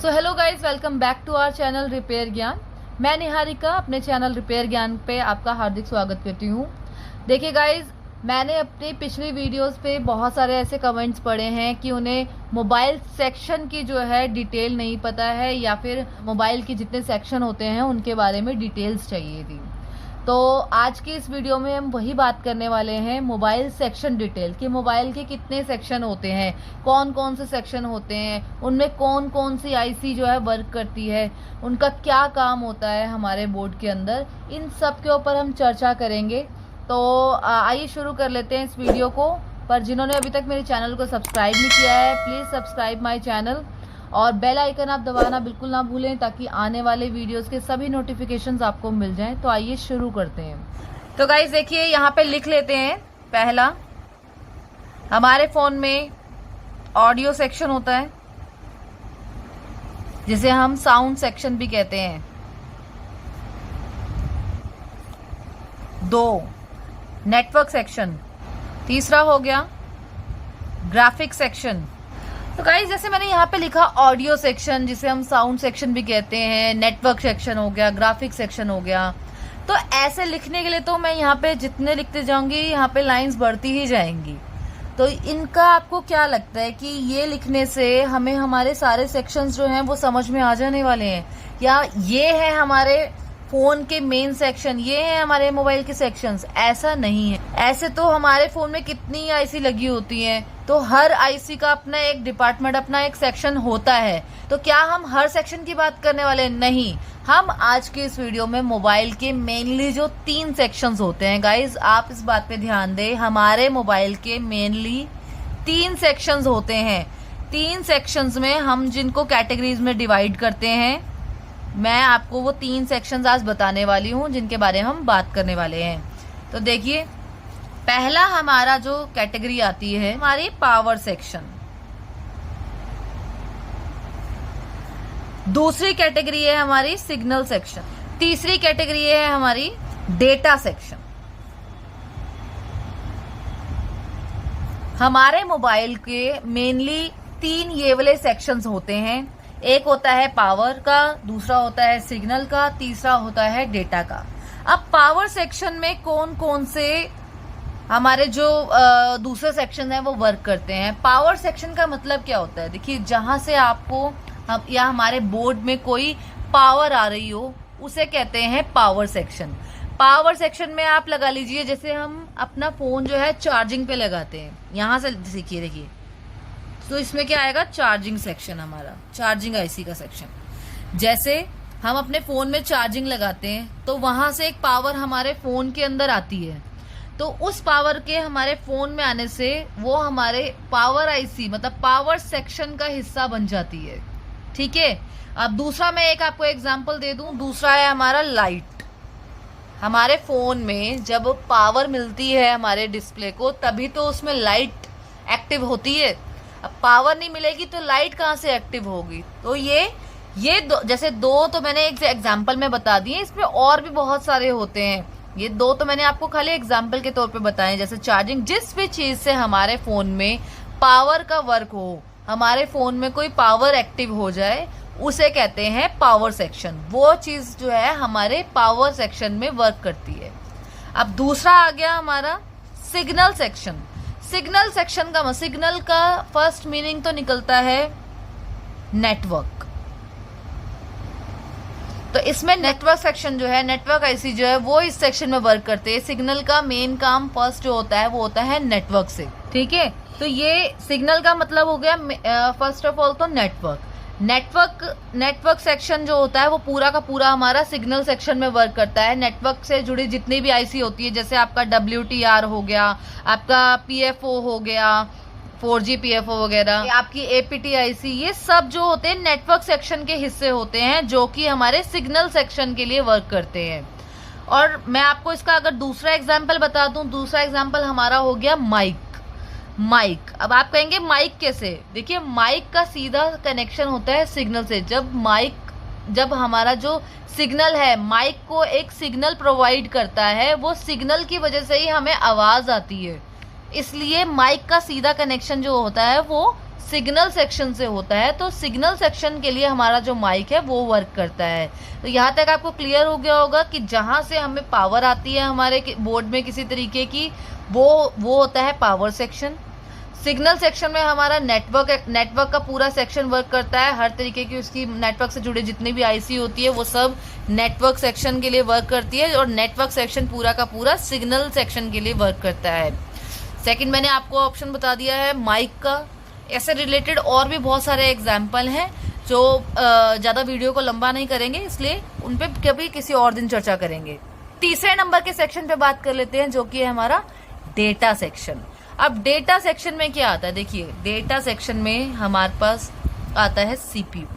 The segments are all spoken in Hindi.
So hello guys, welcome back to our channel repair Gyan. मैं निहारिका अपने चैनल रिपेयर ज्ञान पे आपका हार्दिक स्वागत करती हूँ। देखिए गाइज, मैंने अपनी पिछली वीडियोस पे बहुत सारे ऐसे कमेंट्स पढ़े हैं कि उन्हें मोबाइल सेक्शन की जो है डिटेल नहीं पता है, या फिर मोबाइल के जितने सेक्शन होते हैं उनके बारे में डिटेल्स चाहिए थी। तो आज की इस वीडियो में हम वही बात करने वाले हैं, मोबाइल सेक्शन डिटेल, कि मोबाइल के कितने सेक्शन होते हैं, कौन कौन से सेक्शन होते हैं, उनमें कौन कौन सी आईसी जो है वर्क करती है, उनका क्या काम होता है हमारे बोर्ड के अंदर। इन सब के ऊपर हम चर्चा करेंगे। तो आइए शुरू कर लेते हैं इस वीडियो को। पर जिन्होंने अभी तक मेरे चैनल को सब्सक्राइब नहीं किया है, प्लीज़ सब्सक्राइब माई चैनल और बेल आइकन आप दबाना बिल्कुल ना भूलें, ताकि आने वाले वीडियोस के सभी नोटिफिकेशंस आपको मिल जाएं। तो आइए शुरू करते हैं। तो गाइस देखिए, यहाँ पे लिख लेते हैं। पहला, हमारे फोन में ऑडियो सेक्शन होता है, जिसे हम साउंड सेक्शन भी कहते हैं। 2, नेटवर्क सेक्शन। तीसरा हो गया ग्राफिक सेक्शन। तो गाइस, जैसे मैंने यहाँ पे लिखा ऑडियो सेक्शन, जिसे हम साउंड सेक्शन भी कहते हैं, नेटवर्क सेक्शन हो गया, ग्राफिक सेक्शन हो गया। तो ऐसे लिखने के लिए तो मैं यहाँ पे जितने लिखते जाऊंगी, यहाँ पे लाइंस बढ़ती ही जाएंगी। तो इनका आपको क्या लगता है कि ये लिखने से हमें हमारे सारे सेक्शंस जो हैं वो समझ में आ जाने वाले हैं, या ये है हमारे फोन के मेन सेक्शन, ये है हमारे मोबाइल के सेक्शंस? ऐसा नहीं है। ऐसे तो हमारे फोन में कितनी आईसी लगी होती हैं, तो हर आईसी का अपना एक डिपार्टमेंट, अपना एक सेक्शन होता है। तो क्या हम हर सेक्शन की बात करने वाले? नहीं। हम आज के इस वीडियो में मोबाइल के मेनली जो 3 सेक्शंस होते हैं, गाइज आप इस बात पे ध्यान दें, हमारे मोबाइल के मेनली 3 सेक्शंस होते हैं। 3 सेक्शंस में हम जिनको कैटेगरीज में डिवाइड करते हैं, मैं आपको वो 3 सेक्शंस आज बताने वाली हूँ, जिनके बारे में हम बात करने वाले हैं। तो देखिए, पहला हमारा जो कैटेगरी आती है हमारी पावर सेक्शन। दूसरी कैटेगरी है हमारी सिग्नल सेक्शन। तीसरी कैटेगरी है हमारी डेटा सेक्शन। हमारे मोबाइल के मेनली 3 ये वाले सेक्शंस होते हैं। एक होता है पावर का, दूसरा होता है सिग्नल का, तीसरा होता है डेटा का। अब पावर सेक्शन में कौन कौन से हमारे जो दूसरे सेक्शन है वो वर्क करते हैं। पावर सेक्शन का मतलब क्या होता है? देखिए, जहां से आपको या हमारे बोर्ड में कोई पावर आ रही हो, उसे कहते हैं पावर सेक्शन। पावर सेक्शन में आप लगा लीजिए, जैसे हम अपना फोन जो है चार्जिंग पे लगाते हैं, यहां से सीखिए, देखिए, तो इसमें क्या आएगा? चार्जिंग सेक्शन, हमारा चार्जिंग आईसी का सेक्शन। जैसे हम अपने फोन में चार्जिंग लगाते हैं, तो वहां से एक पावर हमारे फोन के अंदर आती है, तो उस पावर के हमारे फोन में आने से वो हमारे पावर आईसी मतलब पावर सेक्शन का हिस्सा बन जाती है। ठीक है। अब दूसरा मैं एक आपको एग्जांपल दे दूं। दूसरा है हमारा लाइट। हमारे फोन में जब पावर मिलती है हमारे डिस्प्ले को, तभी तो उसमें लाइट एक्टिव होती है। अब पावर नहीं मिलेगी तो लाइट कहाँ से एक्टिव होगी? तो ये जैसे 2 तो मैंने एक एग्जांपल में बता दिए, इसमें और भी बहुत सारे होते हैं। ये 2 तो मैंने आपको खाली एग्जांपल के तौर पे बताए। जैसे चार्जिंग, जिस भी चीज से हमारे फोन में पावर का वर्क हो, हमारे फोन में कोई पावर एक्टिव हो जाए, उसे कहते हैं पावर सेक्शन। वो चीज जो है हमारे पावर सेक्शन में वर्क करती है। अब दूसरा आ गया हमारा सिग्नल सेक्शन। सिग्नल सेक्शन का सिग्नल का फर्स्ट मीनिंग तो निकलता है नेटवर्क। तो इसमें नेटवर्क सेक्शन जो है, नेटवर्क आईसी जो है, वो इस सेक्शन में वर्क करते हैं। सिग्नल का मेन काम फर्स्ट जो होता है वो होता है नेटवर्क से। ठीक है। तो ये सिग्नल का मतलब हो गया फर्स्ट ऑफ ऑल तो नेटवर्क सेक्शन जो होता है वो पूरा का पूरा हमारा सिग्नल सेक्शन में वर्क करता है। नेटवर्क से जुड़ी जितनी भी आईसी होती है, जैसे आपका WTR हो गया, आपका PFO हो गया, 4G PFO वगैरह, आपकी APT आईसी, ये सब जो होते हैं नेटवर्क सेक्शन के हिस्से होते हैं, जो कि हमारे सिग्नल सेक्शन के लिए वर्क करते हैं। और मैं आपको इसका अगर दूसरा एग्जाम्पल बता दूं, दूसरा एग्जाम्पल हमारा हो गया माइक। अब आप कहेंगे माइक कैसे? देखिए, माइक का सीधा कनेक्शन होता है सिग्नल से। जब हमारा जो सिग्नल है, माइक को एक सिग्नल प्रोवाइड करता है, वो सिग्नल की वजह से ही हमें आवाज आती है। इसलिए माइक का सीधा कनेक्शन जो होता है वो सिग्नल सेक्शन से होता है। तो सिग्नल सेक्शन के लिए हमारा जो माइक है वो वर्क करता है। तो यहाँ तक आपको क्लियर हो गया होगा कि जहां से हमें पावर आती है हमारे बोर्ड में किसी तरीके की, वो होता है पावर सेक्शन। सिग्नल सेक्शन में हमारा नेटवर्क का पूरा सेक्शन वर्क करता है। हर तरीके की उसकी नेटवर्क से जुड़े जितनी भी आईसी होती है वो सब नेटवर्क सेक्शन के लिए वर्क करती है, और नेटवर्क सेक्शन पूरा का पूरा सिग्नल सेक्शन के लिए वर्क करता है। सेकंड मैंने आपको ऑप्शन बता दिया है माइक का। ऐसे रिलेटेड और भी बहुत सारे एग्जाम्पल हैं जो ज़्यादा वीडियो को लंबा नहीं करेंगे, इसलिए उन पे कभी किसी और दिन चर्चा करेंगे। तीसरे नंबर के सेक्शन पे बात कर लेते हैं जो कि है हमारा डेटा सेक्शन। अब डेटा सेक्शन में क्या आता है, देखिए डेटा सेक्शन में हमारे पास आता है सीपीयू।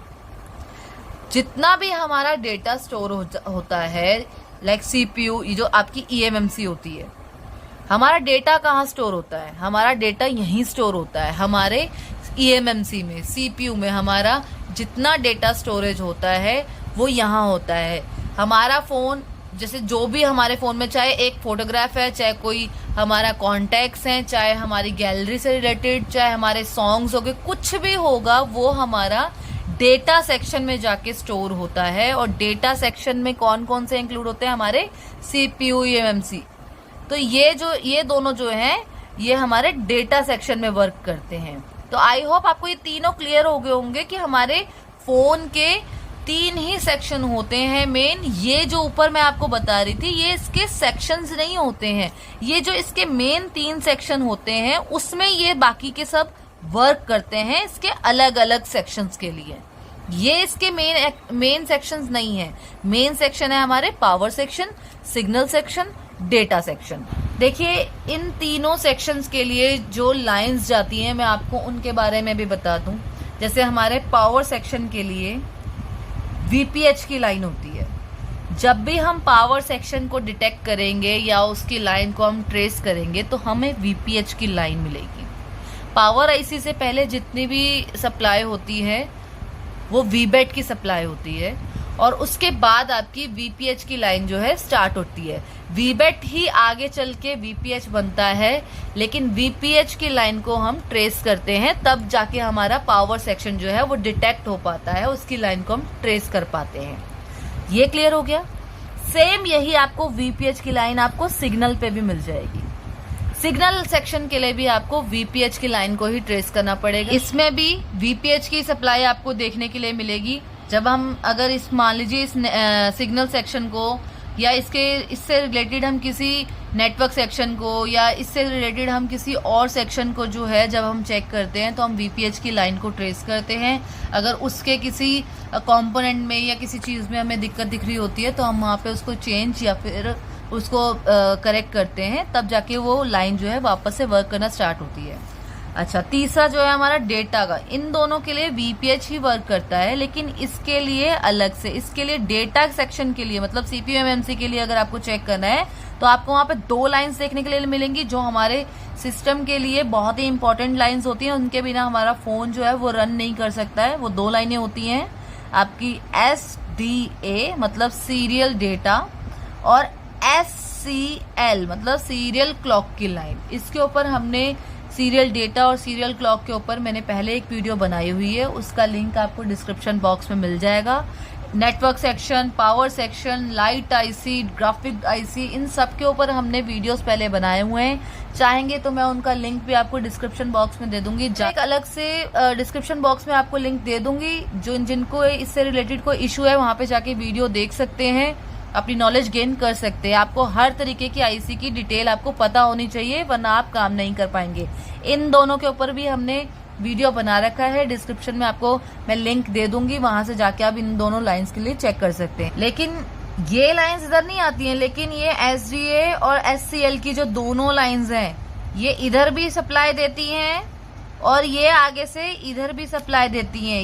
जितना भी हमारा डेटा स्टोर होता है, लाइक सीपीयू, ये जो आपकी ईएमएमसी होती है, हमारा डेटा कहाँ स्टोर होता है? हमारा डेटा यहीं स्टोर होता है हमारे ईएमएमसी में, सीपीयू में। हमारा जितना डेटा स्टोरेज होता है वो यहाँ होता है। हमारा फोन, जैसे जो भी हमारे फोन में, चाहे एक फोटोग्राफ है, चाहे कोई हमारा कॉन्टैक्ट्स हैं, चाहे हमारी गैलरी से रिलेटेड, चाहे हमारे सॉन्ग्स हो गए, कुछ भी होगा वो हमारा डेटा सेक्शन में जाके स्टोर होता है। और डेटा सेक्शन में कौन कौन से इंक्लूड होते हैं? हमारे सीपीयू, ईएमएमसी। तो ये दोनों जो हैं ये हमारे डेटा सेक्शन में वर्क करते हैं। तो आई होप आपको ये तीनों क्लियर हो गए होंगे कि हमारे फोन के 3 ही सेक्शन होते हैं मेन। ये जो ऊपर मैं आपको बता रही थी ये इसके सेक्शंस नहीं होते हैं, ये जो इसके मेन 3 सेक्शन होते हैं उसमें ये बाकी के सब वर्क करते हैं इसके अलग अलग सेक्शंस के लिए। ये इसके मेन सेक्शंस नहीं है। मेन सेक्शन है हमारे power section, signal section, data section. देखिए इन तीनों सेक्शंस के लिए जो लाइंस जाती हैं मैं आपको उनके बारे में भी बता दूं। जैसे हमारे पावर सेक्शन के लिए वीपीएच की लाइन होती है। जब भी हम पावर सेक्शन को डिटेक्ट करेंगे या उसकी लाइन को हम ट्रेस करेंगे तो हमें वीपीएच की लाइन मिलेगी। पावर आईसी से पहले जितनी भी सप्लाई होती है वो वीबेट की सप्लाई होती है, और उसके बाद आपकी वीपीएच की लाइन जो है स्टार्ट होती है। वीबेट ही आगे चल के वीपीएच बनता है, लेकिन वीपीएच की लाइन को हम ट्रेस करते हैं तब जाके हमारा पावर सेक्शन जो है वो डिटेक्ट हो पाता है, उसकी लाइन को हम ट्रेस कर पाते हैं। ये क्लियर हो गया? सेम यही आपको वीपीएच की लाइन आपको सिग्नल पे भी मिल जाएगी। सिग्नल सेक्शन के लिए भी आपको वीपीएच की लाइन को ही ट्रेस करना पड़ेगा। इसमें भी वीपीएच की सप्लाई आपको देखने के लिए मिलेगी। जब हम अगर इस मान लीजिए इस सिग्नल सेक्शन को या इससे रिलेटेड हम किसी नेटवर्क सेक्शन को या इससे रिलेटेड हम किसी और सेक्शन को जो है जब हम चेक करते हैं तो हम वीपीएच की लाइन को ट्रेस करते हैं। अगर उसके किसी कंपोनेंट में या किसी चीज़ में हमें दिक्कत दिख रही होती है तो हम वहाँ पे उसको चेंज या फिर उसको करेक्ट करते हैं, तब जाके वो लाइन जो है वापस से वर्क करना स्टार्ट होती है। अच्छा, तीसरा जो है हमारा डेटा का। इन दोनों के लिए वीपीएच ही वर्क करता है, लेकिन इसके लिए अलग से, इसके लिए डेटा सेक्शन के लिए मतलब सीपीयू एमएमसी के लिए अगर आपको चेक करना है तो आपको वहां पे 2 लाइंस देखने के लिए मिलेंगी जो हमारे सिस्टम के लिए बहुत ही इंपॉर्टेंट लाइंस होती हैं। उनके बिना हमारा फोन जो है वो रन नहीं कर सकता है। वो 2 लाइनें होती हैं आपकी SDA मतलब सीरियल डेटा, और SCL मतलब सीरियल क्लॉक की लाइन। इसके ऊपर हमने सीरियल डेटा और सीरियल क्लॉक के ऊपर मैंने पहले एक वीडियो बनाई हुई है, उसका लिंक आपको डिस्क्रिप्शन बॉक्स में मिल जाएगा। Network section, power section, light IC, graphic IC, इन सब के ऊपर हमने वीडियोस पहले बनाए हुए हैं। चाहेंगे तो मैं उनका लिंक भी आपको डिस्क्रिप्शन बॉक्स में दे दूंगी। एक अलग से डिस्क्रिप्शन बॉक्स में आपको लिंक दे दूंगी, जिनको इससे रिलेटेड कोई इशू है वहां पे जाके वीडियो देख सकते हैं, अपनी नॉलेज गेन कर सकते हैं। आपको हर तरीके की आईसी की डिटेल आपको पता होनी चाहिए, वरना आप काम नहीं कर पाएंगे। इन दोनों के ऊपर भी हमने वीडियो बना रखा है, डिस्क्रिप्शन में आपको मैं लिंक दे दूंगी, वहां से जाके आप इन दोनों लाइंस के लिए चेक कर सकते हैं। लेकिन ये लाइंस इधर नहीं आती हैं, लेकिन ये SDA और SCL की जो दोनों लाइंस हैं ये इधर भी सप्लाई देती हैं और ये आगे से इधर भी सप्लाई देती हैं।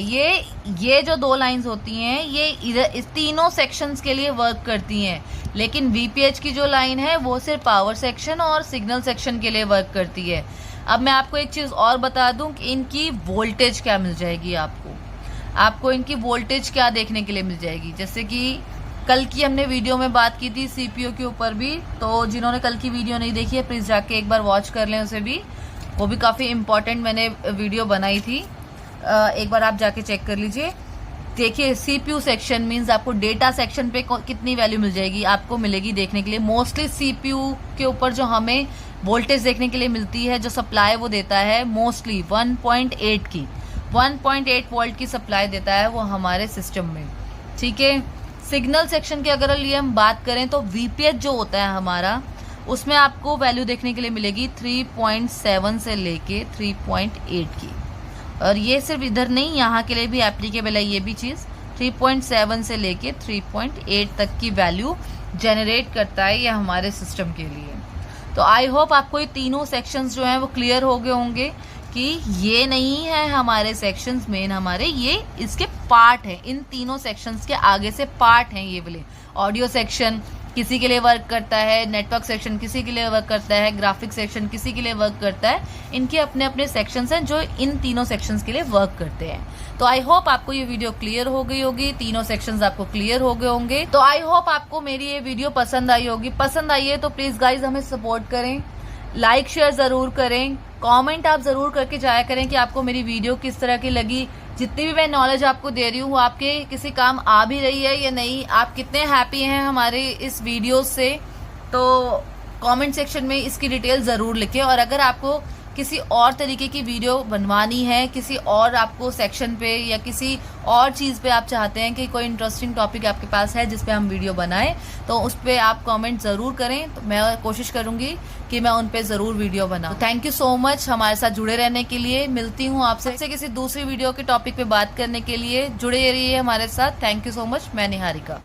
ये जो 2 लाइंस होती हैं ये इधर इस तीनों सेक्शंस के लिए वर्क करती हैं, लेकिन वीपीएच की जो लाइन है वो सिर्फ पावर सेक्शन और सिग्नल सेक्शन के लिए वर्क करती है। अब मैं आपको एक चीज और बता दूं कि इनकी वोल्टेज क्या मिल जाएगी। आपको इनकी वोल्टेज क्या देखने के लिए मिल जाएगी। जैसे कि कल की हमने वीडियो में बात की थी सीपीयू के ऊपर भी, तो जिन्होंने कल की वीडियो नहीं देखी है प्लीज जाके एक बार वॉच कर लें उसे भी। वो भी काफ़ी इम्पोर्टेंट मैंने वीडियो बनाई थी, एक बार आप जाके चेक कर लीजिए। देखिए सीपीयू सेक्शन मींस आपको डेटा सेक्शन पे कितनी वैल्यू मिल जाएगी, आपको मिलेगी देखने के लिए। मोस्टली सीपीयू के ऊपर जो हमें वोल्टेज देखने के लिए मिलती है, जो सप्लाई वो देता है मोस्टली 1.8 की 1.8 वोल्ट की सप्लाई देता है वो हमारे सिस्टम में, ठीक है। सिग्नल सेक्शन की अगर लिए हम बात करें तो वीपीएच जो होता है हमारा, उसमें आपको वैल्यू देखने के लिए मिलेगी 3.7 से लेके 3.8 की। और ये सिर्फ इधर नहीं, यहाँ के लिए भी एप्लीकेबल है ये भी चीज़। 3.7 से लेके 3.8 तक की वैल्यू जनरेट करता है ये हमारे सिस्टम के लिए। तो आई होप आपको ये तीनों सेक्शंस जो हैं वो क्लियर हो गए होंगे कि ये नहीं है हमारे सेक्शंस मेन, हमारे ये इसके पार्ट है। इन तीनों सेक्शंस के आगे से पार्ट हैं ये वाले। ऑडियो सेक्शन किसी के लिए वर्क करता है, नेटवर्क सेक्शन किसी के लिए वर्क करता है, ग्राफिक सेक्शन किसी के लिए वर्क करता है। इनके अपने अपने सेक्शंस हैं जो इन तीनों सेक्शंस के लिए वर्क करते हैं। तो आई होप आपको ये वीडियो क्लियर हो गई होगी, तीनों सेक्शंस आपको क्लियर हो गए होंगे। तो आई होप आपको मेरी ये वीडियो पसंद आई होगी। पसंद आई है तो प्लीज गाइज हमें सपोर्ट करें, लाइक शेयर जरूर करें, कमेंट आप जरूर करके जाया करें कि आपको मेरी वीडियो किस तरह की लगी। जितनी भी मैं नॉलेज आपको दे रही हूँ वो आपके किसी काम आ भी रही है या नहीं, आप कितने हैप्पी हैं हमारे इस वीडियो से, तो कमेंट सेक्शन में इसकी डिटेल ज़रूर लिखें। और अगर आपको किसी और तरीके की वीडियो बनवानी है, किसी और आपको सेक्शन पे या किसी और चीज़ पे आप चाहते हैं कि कोई इंटरेस्टिंग टॉपिक आपके पास है जिस पे हम वीडियो बनाएं, तो उस पर आप कमेंट ज़रूर करें। तो मैं कोशिश करूंगी कि मैं उन पे ज़रूर वीडियो बनाऊं। थैंक यू सो मच हमारे साथ जुड़े रहने के लिए। मिलती हूँ आपसे किसी दूसरी वीडियो के टॉपिक पे बात करने के लिए। जुड़े रहिए हमारे साथ। Thank you so much. मैं निहारिका।